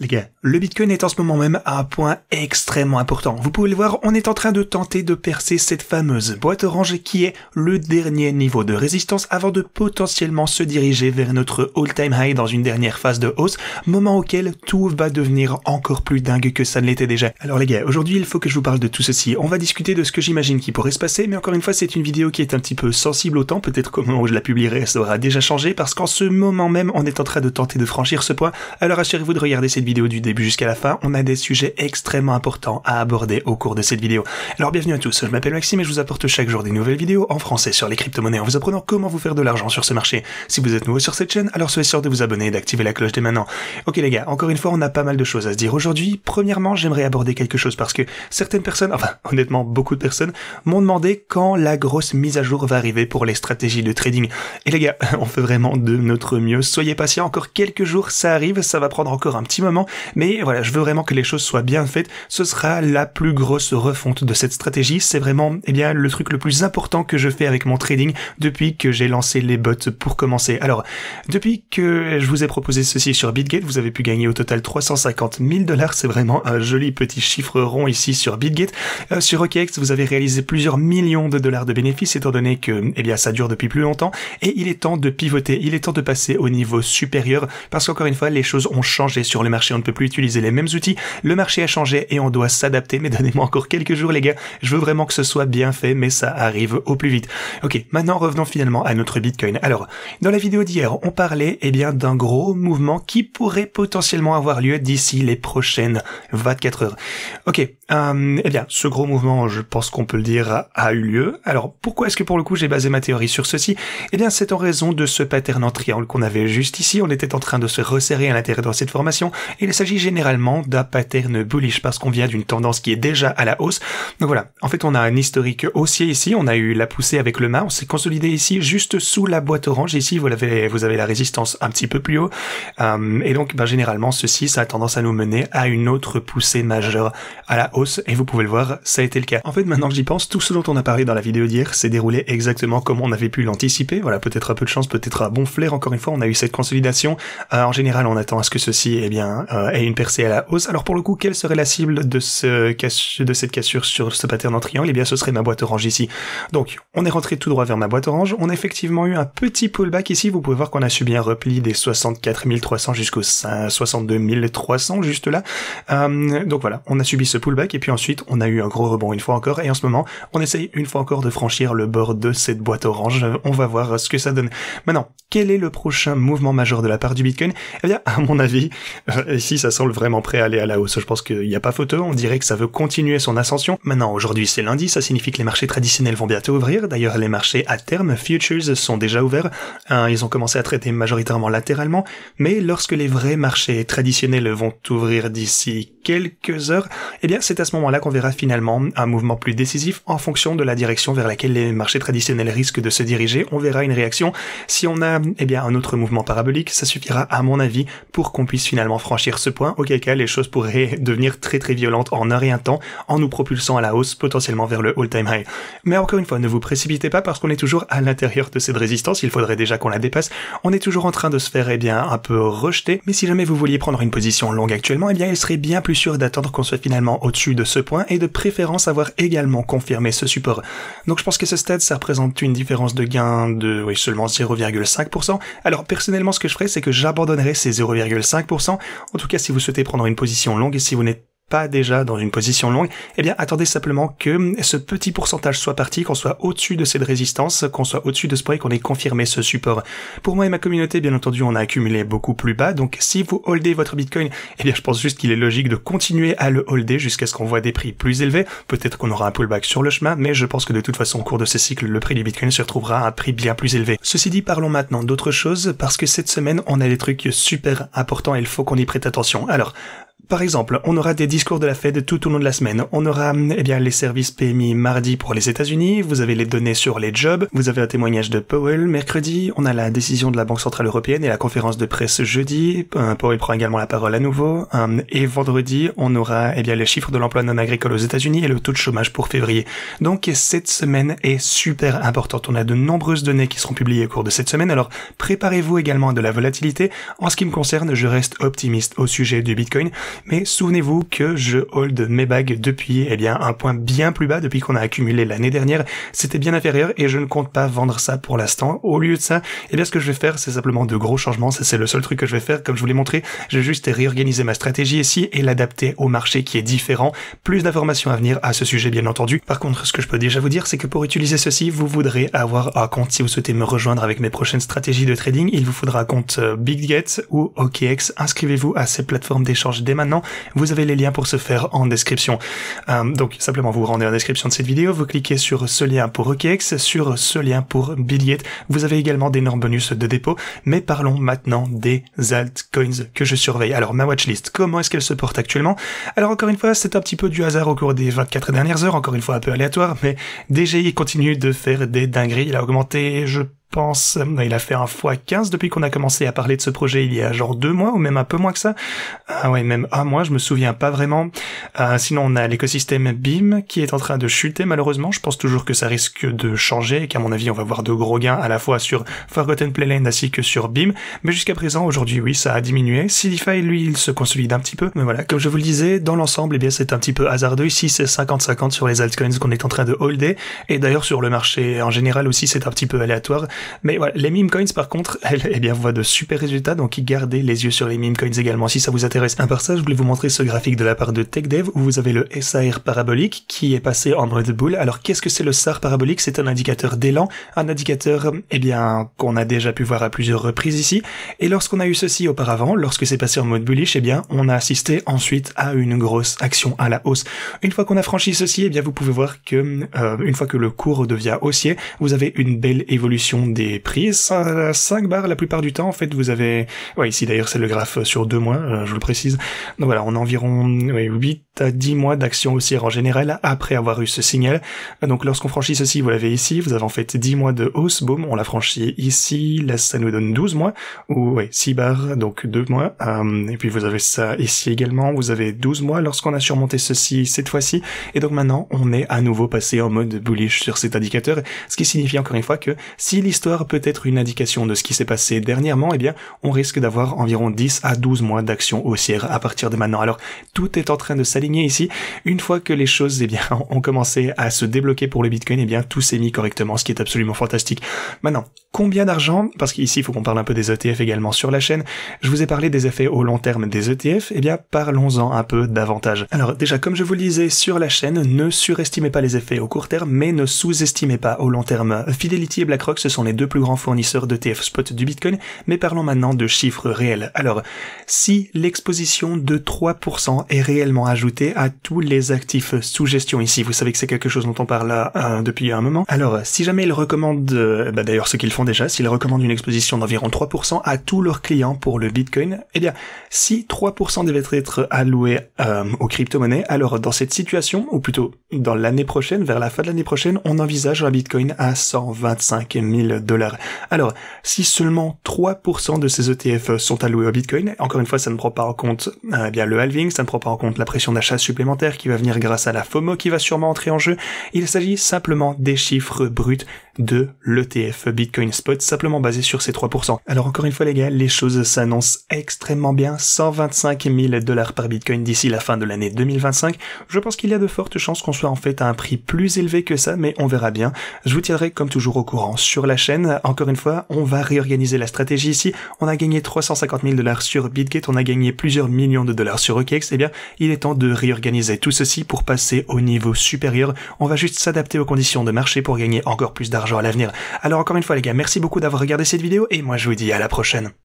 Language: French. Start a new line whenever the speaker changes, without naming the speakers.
Les gars, le Bitcoin est en ce moment même à un point extrêmement important. Vous pouvez le voir, on est en train de tenter de percer cette fameuse boîte orange qui est le dernier niveau de résistance avant de potentiellement se diriger vers notre all-time high dans une dernière phase de hausse, moment auquel tout va devenir encore plus dingue que ça ne l'était déjà. Alors les gars, aujourd'hui il faut que je vous parle de tout ceci. On va discuter de ce que j'imagine qui pourrait se passer, mais encore une fois c'est une vidéo qui est un petit peu sensible au temps, peut-être qu'au moment où je la publierai ça aura déjà changé, parce qu'en ce moment même on est en train de tenter de franchir ce point. Alors assurez-vous de regarder cette vidéo du début jusqu'à la fin, on a des sujets extrêmement importants à aborder au cours de cette vidéo. Alors bienvenue à tous, je m'appelle Maxime et je vous apporte chaque jour des nouvelles vidéos en français sur les crypto-monnaies en vous apprenant comment vous faire de l'argent sur ce marché. Si vous êtes nouveau sur cette chaîne, alors soyez sûr de vous abonner et d'activer la cloche dès maintenant. Ok les gars, encore une fois on a pas mal de choses à se dire aujourd'hui. Premièrement, j'aimerais aborder quelque chose parce que certaines personnes, enfin honnêtement beaucoup de personnes, m'ont demandé quand la grosse mise à jour va arriver pour les stratégies de trading. Et les gars, on fait vraiment de notre mieux, soyez patients, encore quelques jours, ça arrive, ça va prendre encore un petit moment, mais voilà, je veux vraiment que les choses soient bien faites. Ce sera la plus grosse refonte de cette stratégie. C'est vraiment, le truc le plus important que je fais avec mon trading depuis que j'ai lancé les bots pour commencer. Alors, depuis que je vous ai proposé ceci sur BitGate, vous avez pu gagner au total 350 000 $. C'est vraiment un joli petit chiffre rond ici sur BitGate. Sur OKX, vous avez réalisé plusieurs millions de dollars de bénéfices étant donné que, ça dure depuis plus longtemps et il est temps de pivoter. Il est temps de passer au niveau supérieur parce qu'encore une fois, les choses ont changé sur le marché. On ne peut plus utiliser les mêmes outils. Le marché a changé et on doit s'adapter. Mais donnez-moi encore quelques jours, les gars. Je veux vraiment que ce soit bien fait, mais ça arrive au plus vite. Ok, maintenant revenons finalement à notre Bitcoin. Alors, dans la vidéo d'hier, on parlait d'un gros mouvement qui pourrait potentiellement avoir lieu d'ici les prochaines 24 heures. Ok, ce gros mouvement, je pense qu'on peut le dire, a eu lieu. Alors, pourquoi est-ce que pour le coup j'ai basé ma théorie sur ceci? C'est en raison de ce pattern en triangle qu'on avait juste ici. On était en train de se resserrer à l'intérieur de cette formation et il s'agit généralement d'un pattern bullish parce qu'on vient d'une tendance qui est déjà à la hausse. Donc voilà, en fait on a un historique haussier ici, on a eu la poussée avec le mât, on s'est consolidé ici juste sous la boîte orange. Ici vous avez la résistance un petit peu plus haut et donc généralement ceci ça a tendance à nous mener à une autre poussée majeure à la hausse et vous pouvez le voir, ça a été le cas. En fait maintenant que j'y pense, tout ce dont on a parlé dans la vidéo d'hier s'est déroulé exactement comme on avait pu l'anticiper. Voilà, peut-être un peu de chance, peut-être un bon flair, encore une fois on a eu cette consolidation. En général on attend à ce que ceci ait une percée à la hausse. Alors pour le coup, quelle serait la cible de cette cassure sur ce pattern en triangle? Ce serait ma boîte orange ici. Donc on est rentré tout droit vers ma boîte orange, on a effectivement eu un petit pullback ici, vous pouvez voir qu'on a subi un repli des 64 300 jusqu'aux 62 300 juste là. Donc voilà, on a subi ce pullback et puis ensuite on a eu un gros rebond une fois encore et en ce moment on essaye une fois encore de franchir le bord de cette boîte orange. On va voir ce que ça donne. Maintenant, quel est le prochain mouvement majeur de la part du Bitcoin? À mon avis, ici ça semble vraiment prêt à aller à la hausse. Je pense qu'il n'y a pas photo, on dirait que ça veut continuer son ascension. Maintenant, aujourd'hui c'est lundi, ça signifie que les marchés traditionnels vont bientôt ouvrir. D'ailleurs, les marchés à terme, futures, sont déjà ouverts. Ils ont commencé à traiter majoritairement latéralement, mais lorsque les vrais marchés traditionnels vont ouvrir d'ici quelques heures, c'est à ce moment-là qu'on verra finalement un mouvement plus décisif en fonction de la direction vers laquelle les marchés traditionnels risquent de se diriger. On verra une réaction. Si on a un autre mouvement parabolique, ça suffira à mon avis pour qu'on puisse finalement franchir ce point, auquel cas les choses pourraient devenir très très violentes en un rien de temps en nous propulsant à la hausse potentiellement vers le all-time high. Mais encore une fois, ne vous précipitez pas parce qu'on est toujours à l'intérieur de cette résistance, il faudrait déjà qu'on la dépasse. On est toujours en train de se faire un peu rejeter, mais si jamais vous vouliez prendre une position longue actuellement, il serait bien plus sûr d'attendre qu'on soit finalement au-dessus de ce point et de préférence avoir également confirmé ce support. Donc je pense que ce stade ça représente une différence de gain de seulement 0,5%. Alors personnellement ce que je ferais c'est que j'abandonnerais ces 0,5%. En tout cas si vous souhaitez prendre une position longue et si vous n'êtes pas déjà dans une position longue, attendez simplement que ce petit pourcentage soit parti, qu'on soit au-dessus de cette résistance, qu'on soit au-dessus de ce point et qu'on ait confirmé ce support. Pour moi et ma communauté, bien entendu, on a accumulé beaucoup plus bas, donc si vous holdez votre Bitcoin, je pense juste qu'il est logique de continuer à le holder jusqu'à ce qu'on voit des prix plus élevés. Peut-être qu'on aura un pullback sur le chemin, mais je pense que de toute façon, au cours de ce cycle, le prix du Bitcoin se retrouvera à un prix bien plus élevé. Ceci dit, parlons maintenant d'autres choses, parce que cette semaine, on a des trucs super importants et il faut qu'on y prête attention. Alors, par exemple, on aura des discours de la Fed tout au long de la semaine. On aura, eh bien, les services PMI mardi pour les États-Unis. Vous avez les données sur les jobs. Vous avez un témoignage de Powell mercredi. On a la décision de la Banque Centrale Européenne et la conférence de presse jeudi. Powell prend également la parole à nouveau. Et vendredi, on aura, eh bien, les chiffres de l'emploi non agricole aux États-Unis et le taux de chômage pour février. Donc, cette semaine est super importante. On a de nombreuses données qui seront publiées au cours de cette semaine. Alors, préparez-vous également à de la volatilité. En ce qui me concerne, je reste optimiste au sujet du Bitcoin. Mais souvenez-vous que je hold mes bagues depuis, eh bien, un point bien plus bas depuis qu'on a accumulé l'année dernière. C'était bien inférieur et je ne compte pas vendre ça pour l'instant. Au lieu de ça, eh bien, ce que je vais faire, c'est simplement de gros changements. Ça, c'est le seul truc que je vais faire. Comme je vous l'ai montré, je vais juste réorganiser ma stratégie ici et l'adapter au marché qui est différent. Plus d'informations à venir à ce sujet, bien entendu. Par contre, ce que je peux déjà vous dire, c'est que pour utiliser ceci, vous voudrez avoir un compte. Si vous souhaitez me rejoindre avec mes prochaines stratégies de trading, il vous faudra un compte BitGet ou OKX. Inscrivez-vous à ces plateformes d'échange dès maintenant. Vous avez les liens pour ce faire en description. Donc simplement vous vous rendez en description de cette vidéo, vous cliquez sur ce lien pour OKX, sur ce lien pour BitGet. Vous avez également d'énormes bonus de dépôt, mais parlons maintenant des altcoins que je surveille. Alors ma watchlist, comment est-ce qu'elle se porte actuellement? Alors encore une fois, c'est un petit peu du hasard au cours des 24 dernières heures, encore une fois un peu aléatoire, mais DGI continue de faire des dingueries. Il a augmenté, je pense, il a fait un x15 depuis qu'on a commencé à parler de ce projet il y a genre 2 mois ou même un peu moins que ça. Ouais, même un mois, je me souviens pas vraiment. Sinon, on a l'écosystème BIM qui est en train de chuter malheureusement. Je pense toujours que ça risque de changer et qu'à mon avis, on va voir de gros gains à la fois sur Forgotten Playland ainsi que sur BIM. Mais jusqu'à présent, aujourd'hui, oui, ça a diminué. Silify, lui, il se consolide un petit peu. Mais voilà, comme je vous le disais, dans l'ensemble, eh bien, c'est un petit peu hasardeux. Ici, c'est 50-50 sur les altcoins qu'on est en train de holder. Et d'ailleurs, sur le marché en général aussi, c'est un petit peu aléatoire. Mais voilà, les meme coins par contre, elles, eh bien, voient de super résultats, donc gardez les yeux sur les meme coins également si ça vous intéresse. À part ça, je voulais vous montrer ce graphique de la part de TechDev où vous avez le SAR parabolique qui est passé en mode bull. Alors qu'est-ce que c'est le SAR parabolique? C'est un indicateur d'élan, un indicateur, eh bien, qu'on a déjà pu voir à plusieurs reprises ici. Et lorsqu'on a eu ceci auparavant, lorsque c'est passé en mode bullish, eh bien, on a assisté ensuite à une grosse action à la hausse. Une fois qu'on a franchi ceci, eh bien, vous pouvez voir que, une fois que le cours devient haussier, vous avez une belle évolution des prix. 5 barres la plupart du temps, en fait, vous avez... Ouais, ici d'ailleurs c'est le graphe sur 2 mois, je vous le précise. Donc voilà, on a environ 8 à 10 mois d'action haussière en général après avoir eu ce signal. Donc lorsqu'on franchit ceci, vous l'avez ici, vous avez en fait 10 mois de hausse, boum, on l'a franchi ici, là ça nous donne 12 mois, ou ouais, 6 barres, donc 2 mois. Et puis vous avez ça ici également, vous avez 12 mois lorsqu'on a surmonté ceci cette fois-ci. Et donc maintenant, on est à nouveau passé en mode bullish sur cet indicateur, ce qui signifie encore une fois que si l'histoire peut être une indication de ce qui s'est passé dernièrement, eh bien, on risque d'avoir environ 10 à 12 mois d'action haussière à partir de maintenant. Alors, tout est en train de s'aligner ici. Une fois que les choses, eh bien, ont commencé à se débloquer pour le Bitcoin, eh bien, tout s'est mis correctement, ce qui est absolument fantastique. Maintenant, combien d'argent? Parce qu'ici, il faut qu'on parle un peu des ETF également sur la chaîne. Je vous ai parlé des effets au long terme des ETF. Eh bien, parlons-en un peu davantage. Alors, déjà, comme je vous le disais sur la chaîne, ne surestimez pas les effets au court terme, mais ne sous-estimez pas au long terme. Fidelity et BlackRock, ce sont les deux plus grands fournisseurs d'ETF spot du Bitcoin, mais parlons maintenant de chiffres réels. Alors, si l'exposition de 3% est réellement ajoutée à tous les actifs sous gestion ici, vous savez que c'est quelque chose dont on parle là depuis un moment. Alors, si jamais ils recommandent, d'ailleurs ce qu'ils font déjà, s'ils recommandent une exposition d'environ 3% à tous leurs clients pour le Bitcoin, eh bien, si 3% devait être alloué aux crypto-monnaies, alors dans cette situation, ou plutôt dans l'année prochaine, vers la fin de l'année prochaine, on envisage un Bitcoin à 125 000 $. Alors, si seulement 3% de ces ETF sont alloués au Bitcoin, encore une fois, ça ne prend pas en compte bien le halving, ça ne prend pas en compte la pression d'achat supplémentaire qui va venir grâce à la FOMO qui va sûrement entrer en jeu. Il s'agit simplement des chiffres bruts de l'ETF Bitcoin Spot, simplement basé sur ces 3%. Alors encore une fois les gars, les choses s'annoncent extrêmement bien, 125 000 $ par Bitcoin d'ici la fin de l'année 2025. Je pense qu'il y a de fortes chances qu'on soit en fait à un prix plus élevé que ça, mais on verra bien. Je vous tiendrai comme toujours au courant sur la chaîne. Encore une fois, on va réorganiser la stratégie ici. On a gagné 350 000 $ sur BitGet, on a gagné plusieurs millions de dollars sur OKX. Eh bien, il est temps de réorganiser tout ceci pour passer au niveau supérieur. On va juste s'adapter aux conditions de marché pour gagner encore plus d'argent à l'avenir. Alors encore une fois les gars, merci beaucoup d'avoir regardé cette vidéo et moi je vous dis à la prochaine.